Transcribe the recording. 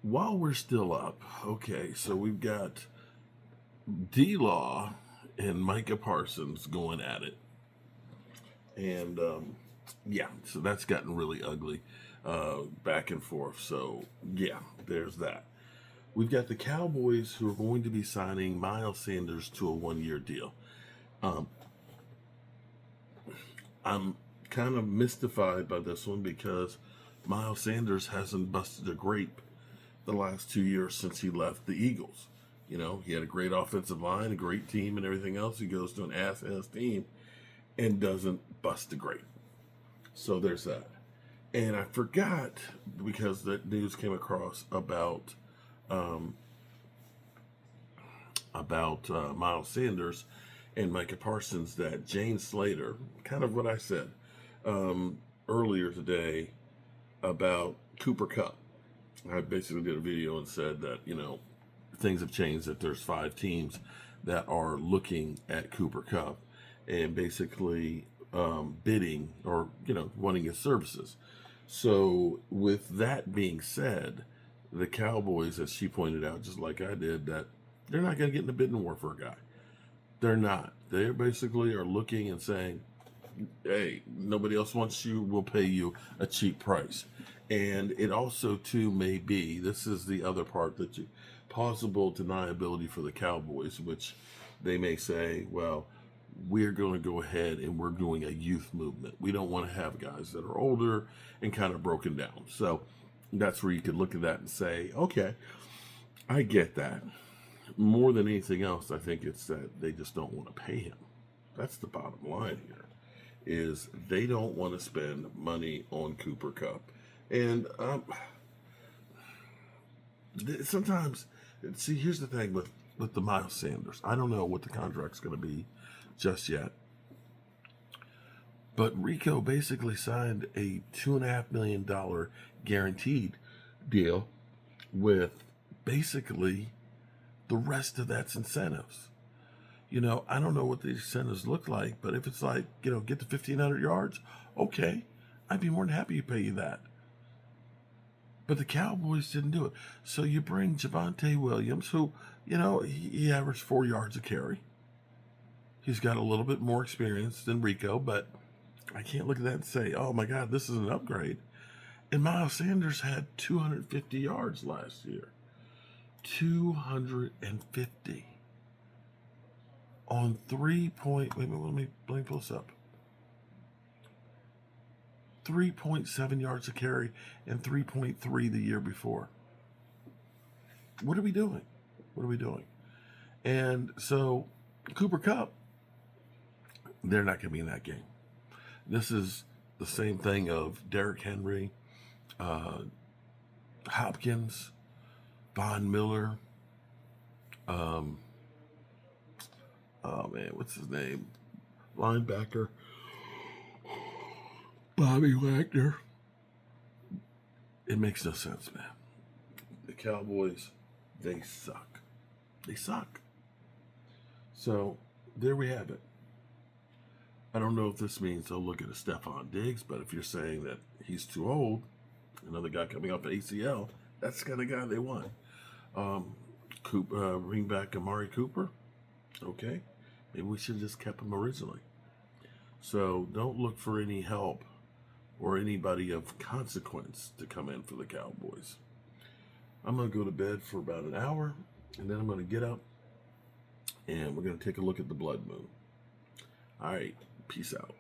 while we're still up, okay, so we've got D-Law and Micah Parsons going at it. And yeah, so that's gotten really ugly back and forth. So yeah, there's that. We've got the Cowboys who are going to be signing Miles Sanders to a 1 year deal. Um, I'm kind of mystified by this one because Miles Sanders hasn't busted a grape the last 2 years since he left the Eagles. You know, he had a great offensive line, a great team, and everything else. He goes to an ass team and doesn't bust a grape. So there's that. And I forgot because that news came across um, about Miles Sanders and Micah Parsons that Jane Slater, kind of what I said earlier today about Cooper Kupp. I basically did a video and said that, things have changed, that there's 5 teams that are looking at Cooper Kupp and basically bidding or, wanting his services. So with that being said, the Cowboys, as she pointed out, just like I did, that they're not going to get in a bidding war for a guy. They're not. They basically are looking and saying, hey, nobody else wants you, we'll pay you a cheap price. And it also, too, may be, this is the other part, that possible deniability for the Cowboys, which they may say, well, we're going to go ahead and we're doing a youth movement. We don't want to have guys that are older and kind of broken down. So that's where you could look at that and say, okay, I get that. More than anything else, I think it's that they just don't want to pay him. That's the bottom line here, is they don't want to spend money on Cooper Kupp. And sometimes, see, here's the thing with the Miles Sanders. I don't know what the contract's going to be just yet. But Rico basically signed a $2.5 million guaranteed deal with basically the rest of that's incentives. I don't know what the incentives look like, but if it's like, get to 1,500 yards, okay, I'd be more than happy to pay you that. But the Cowboys didn't do it. So you bring Javonte Williams, who, he averaged 4 yards a carry. He's got a little bit more experience than Rico, but I can't look at that and say, oh my God, this is an upgrade. And Miles Sanders had 250 yards last year. 250 on 3 point. Wait a minute, let me pull this up. 3.7 yards a carry and 3.3 the year before. What are we doing? What are we doing? And so Cooper Kupp, they're not going to be in that game. This is the same thing of Derrick Henry, Hopkins, Von Miller, oh man, what's his name? Linebacker, Bobby Wagner. It makes no sense, man. The Cowboys, they suck. They suck. So there we have it. I don't know if this means they'll look at a Stephon Diggs, but if you're saying that he's too old, another guy coming off ACL, that's the kind of guy they want. Bring back Amari Cooper. Okay, maybe we should have just kept him originally. So don't look for any help or anybody of consequence to come in for the Cowboys. I'm going to go to bed for about an hour, and then I'm going to get up, and we're going to take a look at the blood moon. All right, peace out.